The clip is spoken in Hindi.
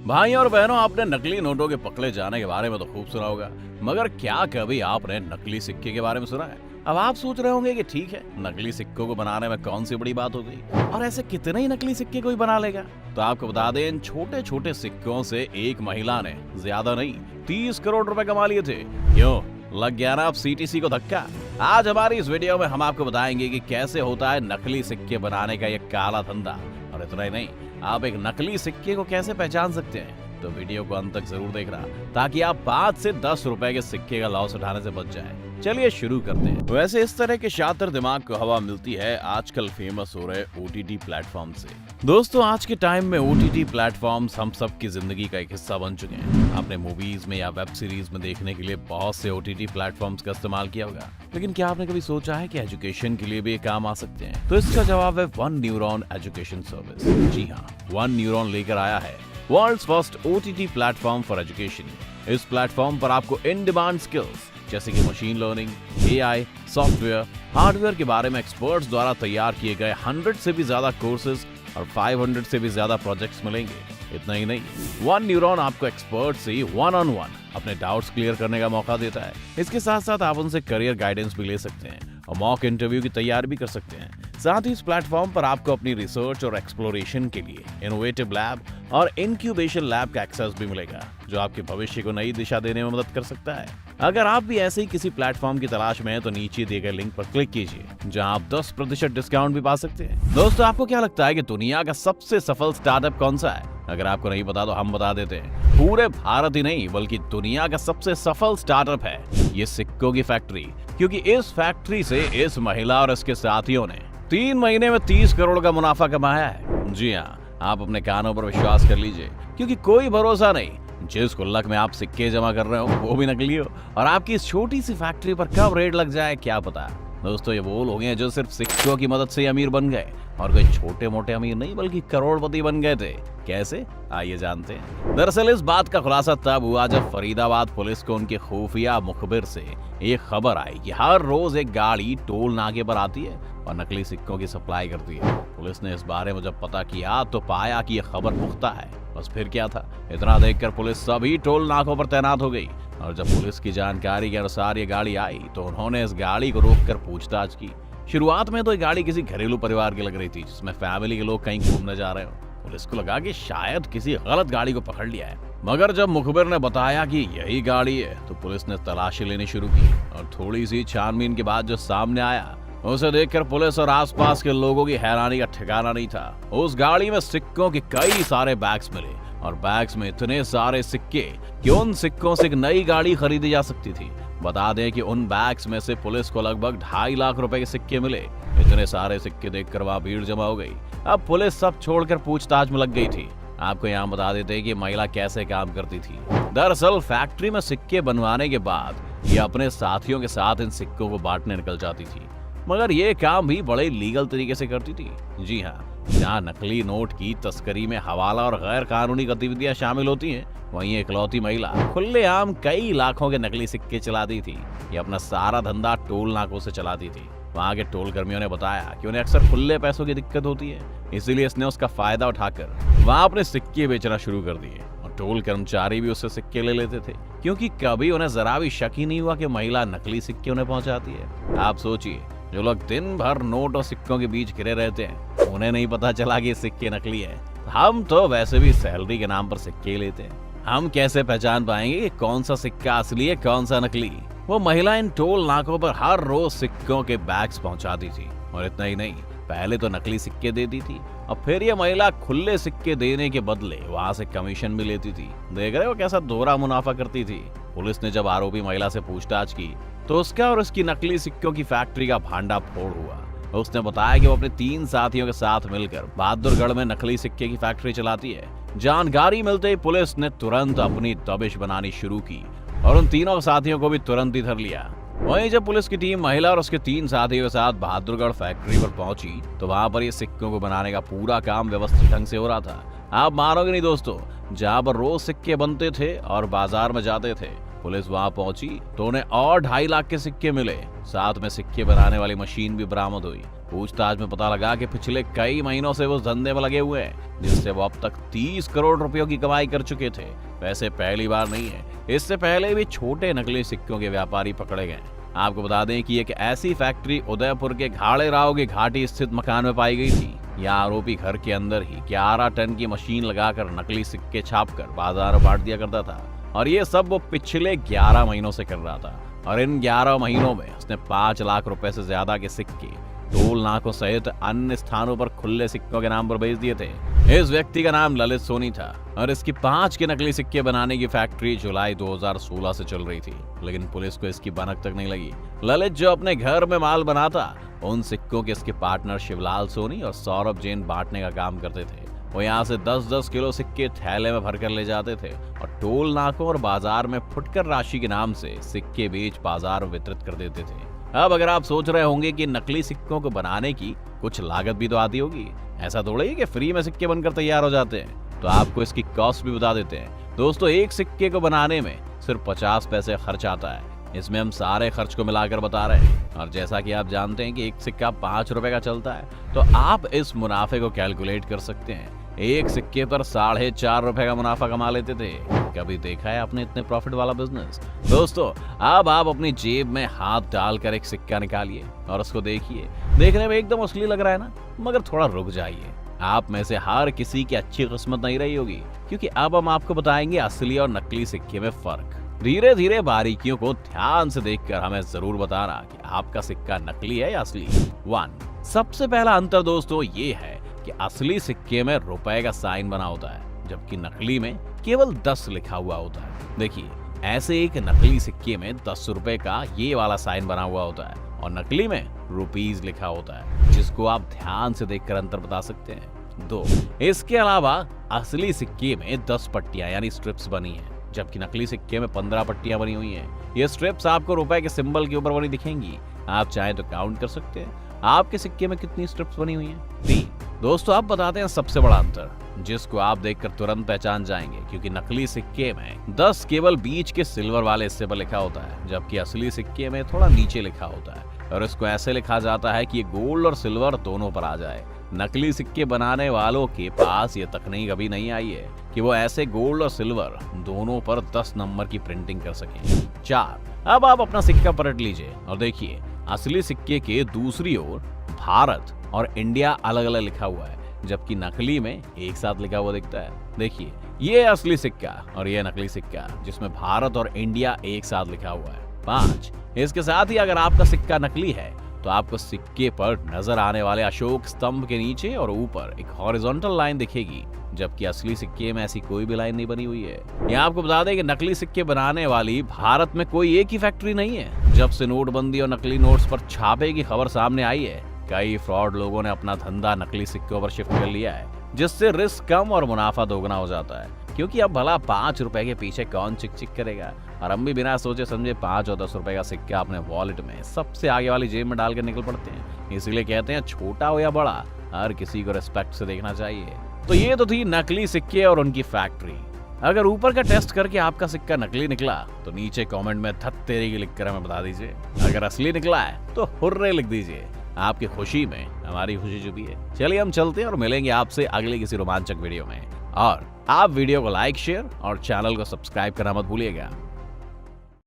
भाई और बहनों, आपने नकली नोटों के पकड़े जाने के बारे में तो खूब सुना होगा, मगर क्या कभी आपने नकली सिक्के के बारे में सुना है? अब आप सोच रहे होंगे कि ठीक है, नकली सिक्कों को बनाने में कौन सी बड़ी बात हो गई और ऐसे कितने ही नकली सिक्के कोई बना लेगा। तो आपको बता दें, इन छोटे छोटे सिक्कों से एक महिला ने ज्यादा नहीं 30 करोड़ रुपए कमा लिए थे। क्यों लग गया ना आप सीटीसी को धक्का? आज हमारी इस वीडियो में हम आपको बताएंगे कि कैसे होता है नकली सिक्के बनाने का ये काला धंधा, और इतना ही नहीं, आप एक नकली सिक्के को कैसे पहचान सकते हैं। तो वीडियो को अंत तक जरूर देखना ताकि आप 5 से 10 रुपए के सिक्के का लॉस उठाने से बच जाएं। चलिए शुरू करते हैं। वैसे इस तरह के शातिर दिमाग को हवा मिलती है आजकल फेमस हो रहे ओटीटी प्लेटफॉर्म से। दोस्तों, आज के टाइम में ओटीटी प्लेटफॉर्म्स हम सब की जिंदगी का एक हिस्सा बन चुके हैं। आपने मूवीज में या वेब सीरीज में देखने के लिए बहुत से ओटीटी प्लेटफॉर्म्स का इस्तेमाल किया होगा, लेकिन क्या आपने कभी सोचा है कि एजुकेशन के लिए भी ये काम आ सकते हैं? तो इसका जवाब है वन न्यूरॉन एजुकेशन सर्विस। जी हाँ, वन न्यूरॉन लेकर आया है world's first OTT platform for education. इस प्लेटफॉर्म पर आपको इन डिमांड स्किल्स जैसे कि machine learning, AI, software, hardware के बारे में एक्सपर्ट्स द्वारा तैयार किए गए 100 से भी ज्यादा कोर्सेज और 500 से भी ज्यादा प्रोजेक्ट्स मिलेंगे। इतना ही नहीं, वन न्यूरॉन आपको एक्सपर्ट से वन-ऑन-वन अपने डाउट्स क्लियर करने का मौका देता है। इसके साथ साथ आप उनसे करियर गाइडेंस भी ले सकते हैं और मॉक इंटरव्यू की तैयारी भी कर सकते हैं। साथ ही इस प्लेटफॉर्म पर आपको अपनी रिसर्च और एक्सप्लोरेशन के लिए इनोवेटिव लैब और इंक्यूबेशन लैब का एक्सेस भी मिलेगा, जो आपके भविष्य को नई दिशा देने में मदद कर सकता है। अगर आप भी ऐसे ही किसी प्लेटफॉर्म की तलाश में हैं तो नीचे दिए गए लिंक पर क्लिक कीजिए, जहां आप 10% डिस्काउंट भी पा सकते हैं। दोस्तों, आपको क्या लगता है कि दुनिया का सबसे सफल स्टार्टअप कौन सा है? अगर आपको नहीं पता तो हम बता देते हैं। पूरे भारत ही नहीं बल्कि दुनिया का सबसे सफल स्टार्टअप है ये सिक्कों की फैक्ट्री, क्योंकि इस फैक्ट्री से इस महिला और इसके साथियों ने 3 महीने में 30 करोड़ का मुनाफा कमाया है। जी हाँ, आप अपने कानों पर विश्वास कर लीजिए, क्योंकि कोई भरोसा नहीं जिस गुल्लक में आप सिक्के जमा कर रहे हो वो भी नकली हो और आपकी इस छोटी सी फैक्ट्री पर कब रेड लग जाए क्या पता। दोस्तों, ये वो लोग हैं जो सिर्फ सिक्कों की मदद से अमीर बन गए, और कोई छोटे मोटे अमीर नहीं बल्कि करोड़पति बन गए थे। कैसे, आइए जानते हैं। दरअसल इस बात का खुलासा तब हुआ जब फरीदाबाद पुलिस को उनके खुफिया मुखबिर से एक खबर आई कि हर रोज एक गाड़ी टोल नाके पर आती है और नकली सिक्कों की सप्लाई करती है। पुलिस ने इस बारे में जब पता किया तो पाया कि यह खबर पुख्ता है। बस फिर क्या था, इतना देखकर पुलिस सभी टोल नाकों पर तैनात हो गई, और जब पुलिस की जानकारी के अनुसार ये गाड़ी आई तो उन्होंने इस गाड़ी को रोककर पूछताछ की। शुरुआत में तो ये गाड़ी किसी घरेलू परिवार की लग रही थी, जिसमें फैमिली के लोग कहीं घूमने जा रहे हो। पुलिस को लगा कि शायद किसी गलत गाड़ी को पकड़ लिया है, मगर जब मुखबिर ने बताया कि यही गाड़ी है तो पुलिस ने तलाशी लेनी शुरू की, और थोड़ी सी छानबीन के बाद जो सामने आया उसे देखकर पुलिस और आसपास के लोगों की हैरानी का ठिकाना नहीं था। उस गाड़ी में सिक्कों के कई सारे बैग्स मिले, और बैग्स में इतने सारे सिक्के कि उन सिक्कों से एक नई गाड़ी खरीदी जा सकती थी। बता दें कि उन बैग्स में से पुलिस को लगभग 2.5 लाख रुपए के सिक्के मिले। इतने सारे सिक्के देखकर वहां भीड़ जमा हो गई। अब पुलिस सब छोड़कर पूछताछ में लग गई थी। आपको यहाँ बता देते हैं कि महिला कैसे काम करती थी। दरअसल फैक्ट्री में सिक्के बनवाने के बाद ये अपने साथियों के साथ इन सिक्कों को बांटने निकल जाती थी, मगर ये काम भी बड़े लीगल तरीके से करती थी। जी हाँ, जहाँ नकली नोट की तस्करी में हवाला और गैर कानूनी गतिविधियां शामिल होती हैं, वहीं इकलौती महिला खुलेआम कई लाखों के नकली सिक्के चलाती थी। ये अपना सारा धंधा टोल नाकों से चलाती थी। वहाँ के टोल कर्मियों ने बताया कि उन्हें अक्सर खुले पैसों की दिक्कत होती है, इसीलिए इसने उसका फायदा उठाकर वहाँ अपने सिक्के बेचना शुरू कर दिए, और टोल कर्मचारी भी उससे सिक्के ले लेते थे, क्योंकि कभी उन्हें जरा भी शक ही नहीं हुआ कि महिला नकली सिक्के उन्हें पहुंचाती है। आप सोचिए, जो लोग दिन भर नोट और सिक्कों के बीच घिरे रहते हैं, उन्हें नहीं पता चला कि सिक्के नकली हैं। हम तो वैसे भी सैलरी के नाम पर सिक्के लेते हैं, हम कैसे पहचान पाएंगे कि कौन सा सिक्का असली है कौन सा नकली? वो महिला इन टोल नाकों पर हर रोज सिक्कों के बैग्स पहुंचाती थी, और इतना ही नहीं, पहले तो नकली सिक्के देती थी और फिर ये महिला खुले सिक्के देने के बदले वहां से कमीशन भी लेती थी। देख रहे हो कैसा दोहरा मुनाफा करती थी। पुलिस ने जब आरोपी महिला से पूछताछ की तो उसका और उसकी नकली सिक्कों की फैक्ट्री का भांडा फोड़ हुआ। उसने बताया कि वो अपने 3 साथियों के साथ मिलकर बहादुरगढ़ में नकली सिक्के की फैक्ट्री चलाती है। जानकारी मिलते ही पुलिस ने तुरंत अपनी दबिश बनानी शुरू की और उन तीनों साथियों को भी तुरंत ही धर लिया। वहीं जब पुलिस की टीम महिला और उसके 3 साथियों के साथ बहादुरगढ़ फैक्ट्री पर पहुंची तो वहां पर ये सिक्कों को बनाने का पूरा काम व्यवस्थित ढंग से हो रहा था। आप मानोगे नहीं दोस्तों, जहां पर रोज सिक्के बनते थे और बाजार में जाते थे, पुलिस वहां पहुंची तो उन्हें और 2.5 लाख के सिक्के मिले। साथ में सिक्के बनाने वाली मशीन भी बरामद हुई। पूछताछ में पता लगा कि पिछले कई महीनों से वो उस धंधे में लगे हुए हैं, जिससे वो अब तक 30 करोड़ रुपयों की कमाई कर चुके थे। वैसे पहली बार नहीं है, इससे पहले भी छोटे नकली सिक्कों के व्यापारी पकड़े गए। आपको बता दें कि एक ऐसी फैक्ट्री उदयपुर के घाड़े राव की घाटी स्थित मकान में पाई गई थी। यहाँ आरोपी घर के अंदर ही 11 टन की मशीन लगाकर नकली सिक्के छापकर बाजार में बांट दिया करता था, और ये सब वो पिछले 11 महीनों से कर रहा था। और इन 11 महीनों में उसने 5 लाख रुपए से ज्यादा के सिक्के टोल नाकों सहित अन्य स्थानों पर खुले सिक्कों के नाम पर बेच दिए थे। इस व्यक्ति का नाम ललित सोनी था और इसकी 5 के नकली सिक्के बनाने की फैक्ट्री जुलाई 2016 से चल रही थी, लेकिन पुलिस को इसकी भनक तक नहीं लगी। ललित जो अपने घर में माल बनाता, उन सिक्कों के इसके पार्टनर शिवलाल सोनी और सौरभ जैन बांटने का काम करते थे। वो यहाँ से 10-10 किलो सिक्के थैले में भरकर ले जाते थे और टोल नाकों और बाजार में फुटकर राशि के नाम से सिक्के बेच बाजार में वितरित कर देते थे। अब अगर आप सोच रहे होंगे कि नकली सिक्कों को बनाने की कुछ लागत भी तो आती होगी, ऐसा थोड़ा ही कि फ्री में सिक्के बनकर तैयार हो जाते हैं, तो आपको इसकी कॉस्ट भी बता देते हैं। दोस्तों, एक सिक्के को बनाने में सिर्फ 50 पैसे खर्च आता है। इसमें हम सारे खर्च को मिलाकर बता रहे हैं, और जैसा कि आप जानते हैं कि एक सिक्का 5 रुपए का चलता है, तो आप इस मुनाफे को कैलकुलेट कर सकते हैं। एक सिक्के पर 4.5 रुपए का मुनाफा कमा लेते थे। कभी देखा है आपने इतने प्रॉफिट वाला बिजनेस? दोस्तों, अब आप अपनी जेब में हाथ डालकर एक सिक्का निकालिए और उसको देखिए। देखने में एकदम असली लग रहा है ना, मगर थोड़ा रुक जाइए। आप में से हर किसी की अच्छी किस्मत नहीं रही होगी, क्योंकि अब हम आपको बताएंगे असली और नकली सिक्के में फर्क। धीरे धीरे बारीकियों को ध्यान से देखकर हमें जरूर बताना कि आपका सिक्का नकली है या असली। 1, सबसे पहला अंतर दोस्तों ये है कि असली सिक्के में रुपए का साइन बना होता है, जबकि नकली में केवल 10 लिखा हुआ होता है। देखिए, ऐसे एक नकली सिक्के में 10 रुपए का ये वाला साइन बना हुआ होता है और नकली में रुपीज लिखा होता है, जिसको आप ध्यान से देखकर अंतर बता सकते हैं। 2, इसके अलावा असली सिक्के में 10 पट्टियां यानी स्ट्रिप्स बनी है, जबकि नकली सिक्के में 15 पट्टियां बनी हुई हैं। ये स्ट्रिप्स आपको रुपए के सिंबल के ऊपर बनी दिखेंगी। आप चाहें तो काउंट कर सकते हैं आपके सिक्के में कितनी स्ट्रिप्स बनी हुई हैं। 3, दोस्तों आप बताते हैं सबसे बड़ा अंतर, जिसको आप देखकर तुरंत पहचान जाएंगे, क्योंकि नकली सिक्के में 10 केवल बीच के सिल्वर वाले हिस्से पर लिखा होता है, जबकि असली सिक्के में थोड़ा नीचे लिखा होता है, और इसको ऐसे लिखा जाता है कि ये गोल्ड और सिल्वर दोनों पर आ जाए। नकली सिक्के बनाने वालों के पास ये तकनीक अभी नहीं आई है कि वो ऐसे गोल्ड और सिल्वर दोनों पर 10 नंबर की प्रिंटिंग कर सकें। 4, अब आप अपना सिक्का पलट लीजिए और देखिए, असली सिक्के के दूसरी ओर भारत और इंडिया अलग अलग लिखा हुआ है, जबकि नकली में एक साथ लिखा हुआ दिखता है। देखिए, ये असली सिक्का और ये नकली सिक्का, जिसमें भारत और इंडिया एक साथ लिखा हुआ है। 5, इसके साथ ही अगर आपका सिक्का नकली है तो आपको सिक्के पर नजर आने वाले अशोक स्तंभ के नीचे और ऊपर एक हॉरिजॉन्टल लाइन दिखेगी, जबकि असली सिक्के में ऐसी कोई भी लाइन नहीं बनी हुई है। यहाँ आपको बता दें कि नकली सिक्के बनाने वाली भारत में कोई एक ही फैक्ट्री नहीं है। जब से नोटबंदी और नकली नोट्स पर छापे की खबर सामने आई है, कई फ्रॉड लोगों ने अपना धंधा नकली सिक्कों पर शिफ्ट कर लिया है, जिससे रिस्क कम और मुनाफा दोगुना हो जाता है। क्योंकि अब भला 5 रुपए के पीछे कौन चिक चिक करेगा, और हम भी बिना सोचे समझे 5 और 10 रुपए का सिक्का अपने वॉलेट में सबसे आगे वाली जेब में डालकर निकल पड़ते हैं। इसीलिए कहते हैं, छोटा हो या बड़ा, हर किसी को रिस्पेक्ट से देखना चाहिए। तो ये तो थी नकली सिक्के और उनकी फैक्ट्री। अगर ऊपर का टेस्ट करके आपका सिक्का नकली निकला तो नीचे कमेंट में धत तेरी की लिखकर हमें बता दीजिए। अगर असली निकला है तो हुर्रे लिख दीजिए। आपकी खुशी में हमारी खुशी छुपी है। चलिए हम चलते हैं और मिलेंगे आपसे अगले किसी रोमांचक वीडियो में। और आप वीडियो को लाइक, शेयर और चैनल को सब्सक्राइब करना मत भूलिएगा।